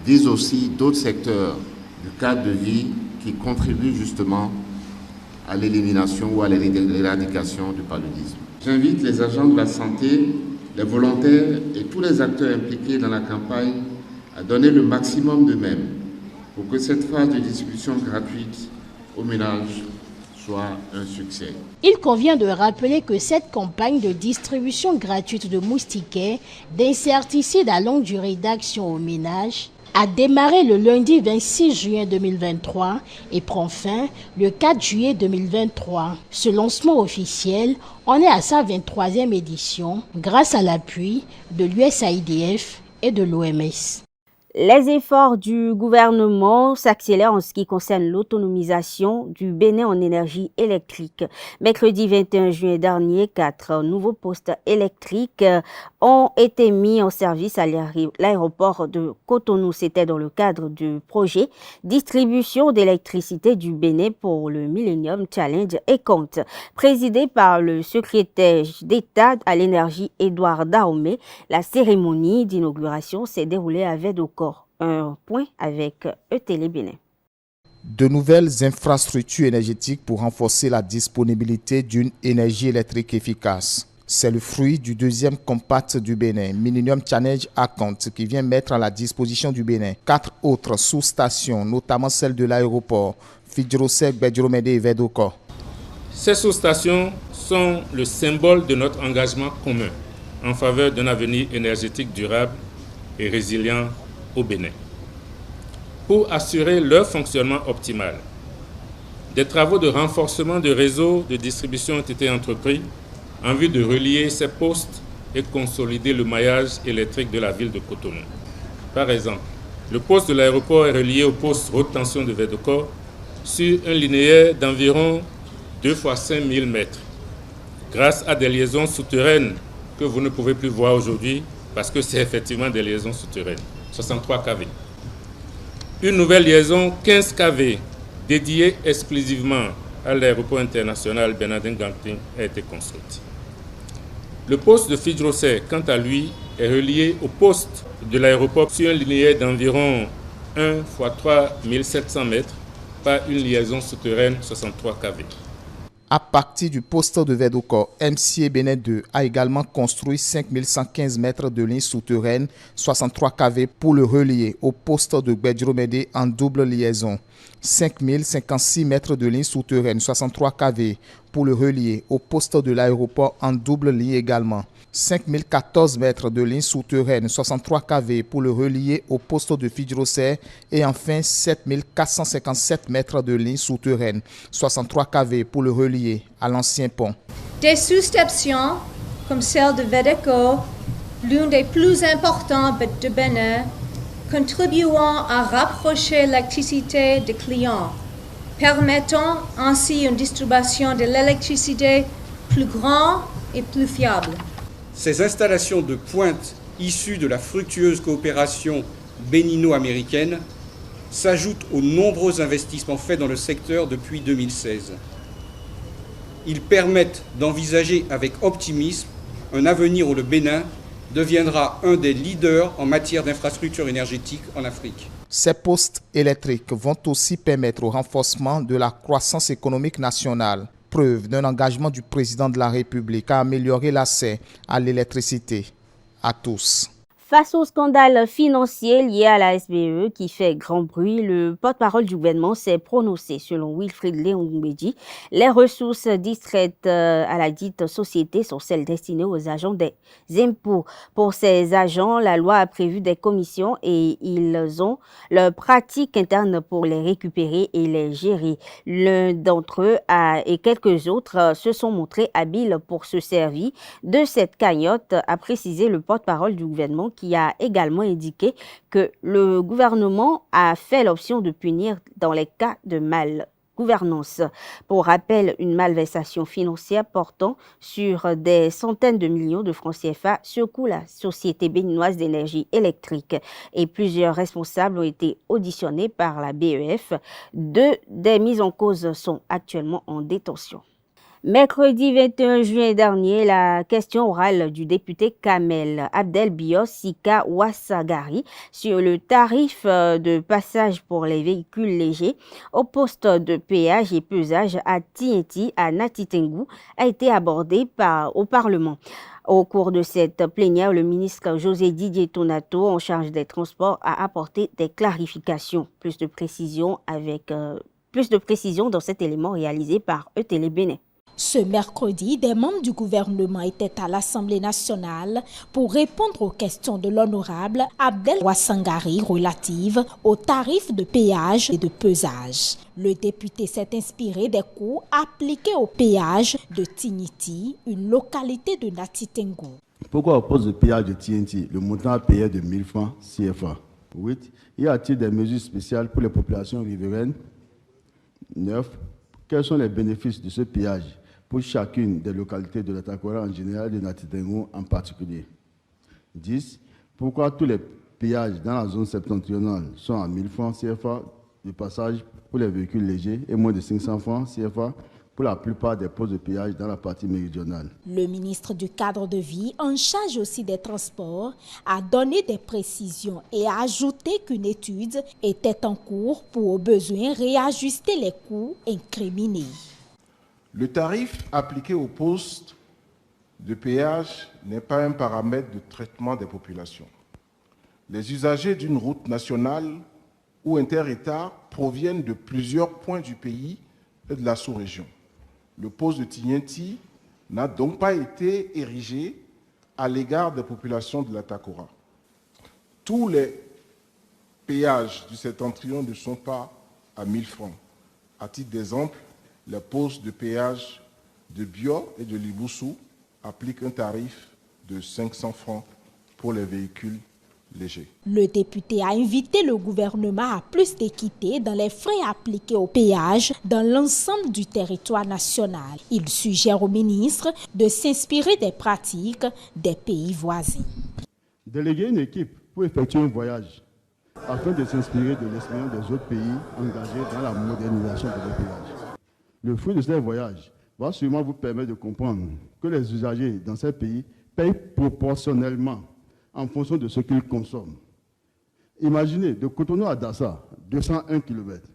[SPEAKER 25] vise aussi d'autres secteurs du cadre de vie qui contribuent justement à l'élimination ou à l'éradication du paludisme. J'invite les agents de la santé, les volontaires et tous les acteurs impliqués dans la campagne à donner le maximum d'eux-mêmes pour que cette phase de distribution gratuite aux ménages soit un succès.
[SPEAKER 14] Il convient de rappeler que cette campagne de distribution gratuite de moustiquaires, d'insecticides à longue durée d'action aux ménages, a démarré le lundi 26 juin 2023 et prend fin le 4 juillet 2023. Ce lancement officiel en est à sa 23e édition grâce à l'appui de l'USAIDF et de l'OMS.
[SPEAKER 1] Les efforts du gouvernement s'accélèrent en ce qui concerne l'autonomisation du Bénin en énergie électrique. Mercredi 21 juin dernier, 4 nouveaux postes électriques ont été mis en service à l'aéroport de Cotonou. C'était dans le cadre du projet distribution d'électricité du Bénin pour le Millennium Challenge et Compte. Présidé par le secrétaire d'État à l'énergie Édouard Dahomey, la cérémonie d'inauguration s'est déroulée à Védocor. Un point avec ETélé Bénin.
[SPEAKER 2] De nouvelles infrastructures énergétiques pour renforcer la disponibilité d'une énergie électrique efficace. C'est le fruit du deuxième compact du Bénin, Millennium Challenge Account, qui vient mettre à la disposition du Bénin 4 autres sous-stations, notamment celle de l'aéroport, Fidjirosek, Bedjiromede et Védocor.
[SPEAKER 4] Ces sous-stations sont le symbole de notre engagement commun en faveur d'un avenir énergétique durable et résilient au Bénin. Pour assurer leur fonctionnement optimal, des travaux de renforcement de réseaux de distribution ont été entrepris en vue de relier ces postes et consolider le maillage électrique de la ville de Cotonou. Par exemple, le poste de l'aéroport est relié au poste haute tension de Védocor sur un linéaire d'environ 2 x 5000 mètres, grâce à des liaisons souterraines que vous ne pouvez plus voir aujourd'hui parce que c'est effectivement des liaisons souterraines. 63 kV. Une nouvelle liaison 15 kV dédiée exclusivement à l'aéroport international Bernardin Ganting a été construite. Le poste de Fidjirosek, quant à lui, est relié au poste de l'aéroport sur un linéaire d'environ 1 x 3700 mètres par une liaison souterraine 63 kV.
[SPEAKER 2] À partir du poste de Védocor, MCA Bénin 2 a également construit 5115 mètres de ligne souterraine 63 kV pour le relier au poste de Bedjiromede en double liaison. 5056 mètres de ligne souterraine 63 kV pour le relier au poste de l'aéroport en double ligne également. 5014 mètres de ligne souterraine 63 kV pour le relier au poste de Fidjirosek et enfin 7457 mètres de ligne souterraine 63 kV pour le relier à l'ancien pont.
[SPEAKER 5] Des sous-stations comme celle de Védocor, l'une des plus importantes de Bénin, contribuant à rapprocher l'électricité des clients, permettant ainsi une distribution de l'électricité plus grande et plus fiable.
[SPEAKER 21] Ces installations de pointe issues de la fructueuse coopération bénino-américaine s'ajoutent aux nombreux investissements faits dans le secteur depuis 2016. Ils permettent d'envisager avec optimisme un avenir où le Bénin deviendra un des leaders en matière d'infrastructures énergétiques en Afrique.
[SPEAKER 2] Ces postes électriques vont aussi permettre au renforcement de la croissance économique nationale. Preuve d'un engagement du président de la République à améliorer l'accès à l'électricité à tous.
[SPEAKER 1] Face au scandale financier lié à la SBE qui fait grand bruit, le porte-parole du gouvernement s'est prononcé. Selon Wilfried Léon-Mbedi, les ressources distraites à la dite société sont celles destinées aux agents des impôts. Pour ces agents, la loi a prévu des commissions et ils ont leur pratique interne pour les récupérer et les gérer. L'un d'entre eux et quelques autres se sont montrés habiles pour se servir de cette cagnotte, a précisé le porte-parole du gouvernement, qui a également indiqué que le gouvernement a fait l'option de punir dans les cas de malgouvernance. Pour rappel, une malversation financière portant sur des centaines de millions de francs CFA secoue la Société béninoise d'énergie électrique et plusieurs responsables ont été auditionnés par la BEF. 2 des mises en cause sont actuellement en détention. Mercredi 21 juin dernier, la question orale du député Kamel Abdel Bios Sika Ouassagari sur le tarif de passage pour les véhicules légers au poste de péage et pesage à Tienti à Natitengu a été abordée au Parlement. Au cours de cette plénière, le ministre José Didier Tonato, en charge des transports, a apporté des clarifications. Plus de précision dans cet élément réalisé par ETélé Bénin.
[SPEAKER 14] Ce mercredi, des membres du gouvernement étaient à l'Assemblée nationale pour répondre aux questions de l'honorable Abdel Ouassangari relatives aux tarifs de péage et de pesage. Le député s'est inspiré des coûts appliqués au péage de Tigniti, une localité de Nati-Tengu.
[SPEAKER 3] Pourquoi au poste de péage de Tigniti, le montant à payer de 1000 francs CFA? 8. Y a-t-il des mesures spéciales pour les populations riveraines? 9. Quels sont les bénéfices de ce péage pour chacune des localités de la Takora en général et de Nati-Tengu en particulier? 10. Pourquoi tous les péages dans la zone septentrionale sont à 1000 francs CFA de passage pour les véhicules légers et moins de 500 francs CFA pour la plupart des postes de péage dans la partie méridionale?
[SPEAKER 14] Le ministre du Cadre de vie, en charge aussi des transports, a donné des précisions et a ajouté qu'une étude était en cours pour au besoin réajuster les coûts incriminés.
[SPEAKER 6] Le tarif appliqué au poste de péage n'est pas un paramètre de traitement des populations. Les usagers d'une route nationale ou inter-État proviennent de plusieurs points du pays et de la sous-région. Le poste de Tigniti n'a donc pas été érigé à l'égard des populations de la Takora. Tous les péages du septentrion ne sont pas à 1000 francs. À titre d'exemple, les postes de péage de Bio et de Liboussou appliquent un tarif de 500 francs pour les véhicules légers.
[SPEAKER 14] Le député a invité le gouvernement à plus d'équité dans les frais appliqués au péage dans l'ensemble du territoire national. Il suggère au ministre de s'inspirer des pratiques des pays voisins.
[SPEAKER 3] Déléguer une équipe pour effectuer un voyage afin de s'inspirer de l'expérience des autres pays engagés dans la modernisation de péages. Le fruit de ces voyages va sûrement vous permettre de comprendre que les usagers dans ces pays payent proportionnellement en fonction de ce qu'ils consomment. Imaginez, de Cotonou à Dassa, 201 km.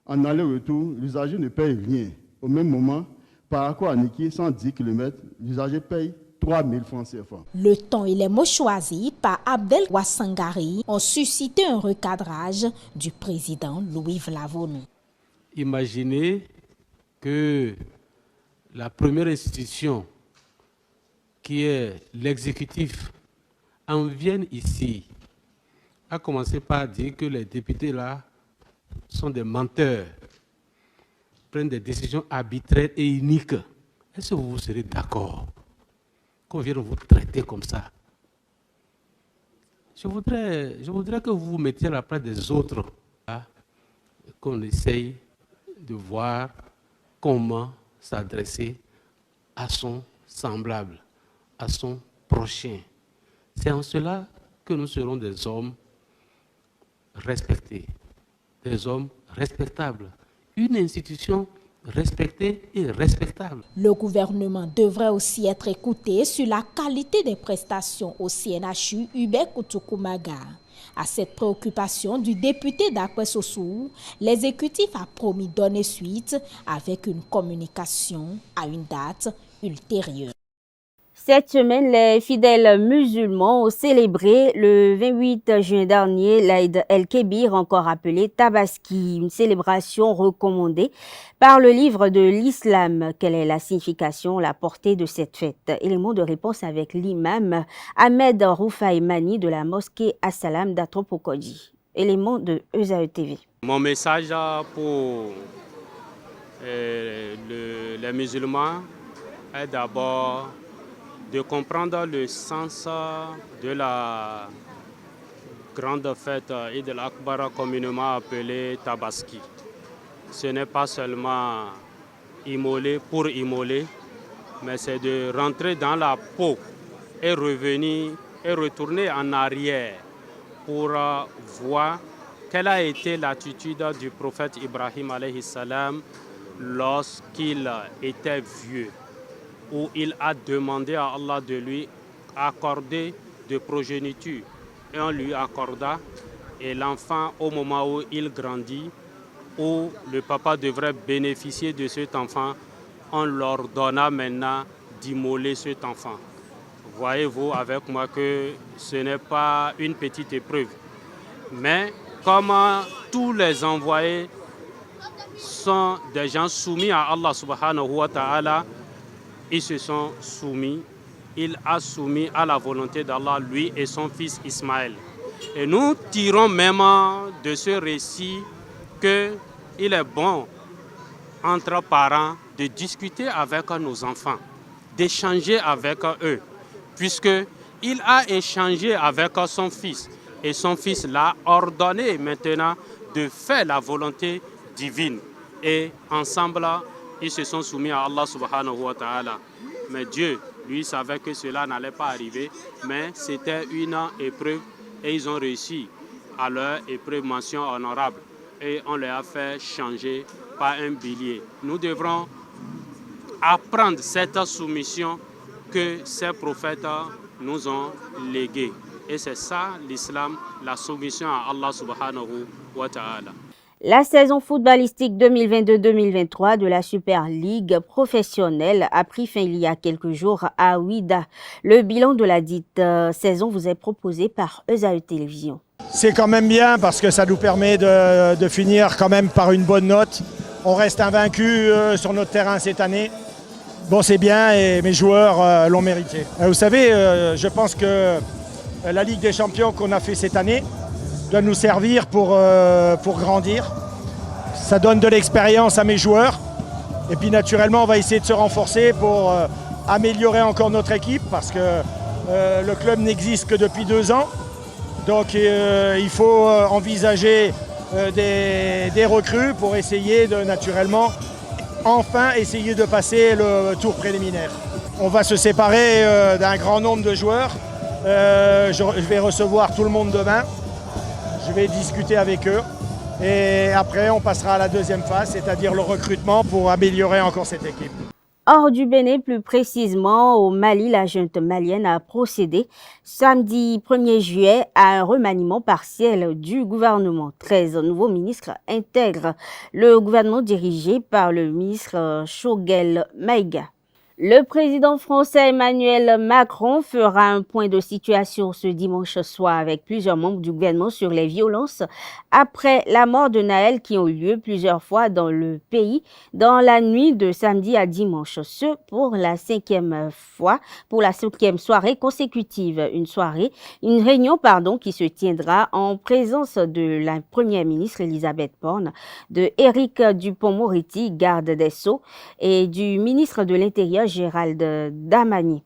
[SPEAKER 3] En aller-retour, l'usager ne paye rien. Au même moment, par rapport à Niki, 110 km, l'usager paye 3000 francs CFA.
[SPEAKER 14] Le ton et les mots choisis par Abdel Ouassangari ont suscité un recadrage du président Louis Vlavonu.
[SPEAKER 8] Imaginez que la première institution, qui est l'exécutif, en vienne ici, a commencé par dire que les députés là sont des menteurs, prennent des décisions arbitraires et iniques. Est-ce que vous serez d'accord qu'on vienne vous traiter comme ça? Je voudrais que vous vous mettiez à la place des autres, hein, qu'on essaye de voir comment s'adresser à son semblable, à son prochain. C'est en cela que nous serons des hommes respectés, des hommes respectables, une institution respectée et respectable.
[SPEAKER 14] Le gouvernement devrait aussi être écouté sur la qualité des prestations au CNHU Hubert Koutoukoumaga. À cette préoccupation du député d'Akwesossou, l'exécutif a promis donner suite avec une communication à une date ultérieure.
[SPEAKER 1] Cette semaine, les fidèles musulmans ont célébré le 28 juin dernier l'Aïd el-Kébir, encore appelé Tabaski, une célébration recommandée par le livre de l'islam. Quelle est la signification, la portée de cette fête? Élément de réponse avec l'imam Ahmed Roufaï Mani de la mosquée As-Salam d'Atropokodji. Élément de ESAE TV.
[SPEAKER 9] Mon message pour les musulmans est d'abord de comprendre le sens de la grande fête Eid al-Akbar communément appelée Tabaski. Ce n'est pas seulement immoler pour immoler, mais c'est de rentrer dans la peau et revenir et retourner en arrière pour voir quelle a été l'attitude du prophète Ibrahim alayhi salam lorsqu'il était vieux, où il a demandé à Allah de lui accorder de progéniture. Et on lui accorda, et l'enfant, au moment où il grandit, où le papa devrait bénéficier de cet enfant, on leur donna maintenant d'immoler cet enfant. Voyez-vous avec moi que ce n'est pas une petite épreuve. Mais comme tous les envoyés sont des gens soumis à Allah subhanahu wa ta'ala, ils se sont soumis. Il a soumis à la volonté d'Allah, lui et son fils Ismaël. Et nous tirons même de ce récit qu'il est bon entre parents de discuter avec nos enfants, d'échanger avec eux, puisqu'il a échangé avec son fils et son fils l'a ordonné maintenant de faire la volonté divine. Et ensemble, ils se sont soumis à Allah subhanahu wa ta'ala. Mais Dieu, lui, savait que cela n'allait pas arriver, mais c'était une épreuve et ils ont réussi à leur épreuve mention honorable et on leur a fait changer par un bélier. Nous devrons apprendre cette soumission que ces prophètes nous ont léguée. Et c'est ça l'islam, la soumission à Allah subhanahu wa ta'ala.
[SPEAKER 1] La saison footballistique 2022-2023 de la Super League professionnelle a pris fin il y a quelques jours à Ouidah. Le bilan de la dite saison vous est proposé par ESAE Télévision.
[SPEAKER 10] C'est quand même bien parce que ça nous permet de finir quand même par une bonne note. On reste invaincu sur notre terrain cette année. Bon, c'est bien et mes joueurs l'ont mérité. Vous savez, je pense que la Ligue des Champions qu'on a fait cette année doit nous servir pour grandir. Ça donne de l'expérience à mes joueurs. Et puis naturellement, on va essayer de se renforcer pour améliorer encore notre équipe parce que le club n'existe que depuis 2 ans. Donc il faut envisager des recrues pour essayer de naturellement enfin essayer de passer le tour préliminaire. On va se séparer d'un grand nombre de joueurs. Je vais recevoir tout le monde demain. Je vais discuter avec eux et après on passera à la deuxième phase, c'est-à-dire le recrutement pour améliorer encore cette équipe.
[SPEAKER 1] Hors du Bénin, plus précisément au Mali, la junte malienne a procédé samedi 1er juillet à un remaniement partiel du gouvernement. 13 nouveaux ministres intègrent le gouvernement dirigé par le ministre Choguel Maïga. Le président français Emmanuel Macron fera un point de situation ce dimanche soir avec plusieurs membres du gouvernement sur les violences après la mort de Naël qui ont eu lieu plusieurs fois dans le pays dans la nuit de samedi à dimanche. Ce pour la 5e soirée consécutive. Une réunion qui se tiendra en présence de la première ministre Elisabeth Borne, de Éric Dupond-Moretti, garde des Sceaux, et du ministre de l'Intérieur Gérald Darmanin.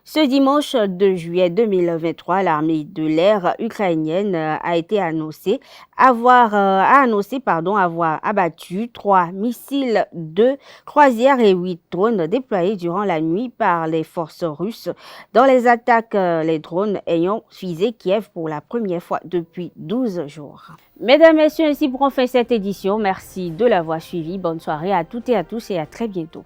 [SPEAKER 1] Ce dimanche 2 juillet 2023, l'armée de l'air ukrainienne a annoncé avoir abattu 3 missiles de croisière et 8 drones déployés durant la nuit par les forces russes dans les attaques, les drones ayant visé Kiev pour la première fois depuis 12 jours. Mesdames, Messieurs, ainsi prend fin cette édition. Merci de l'avoir suivi. Bonne soirée à toutes et à tous et à très bientôt.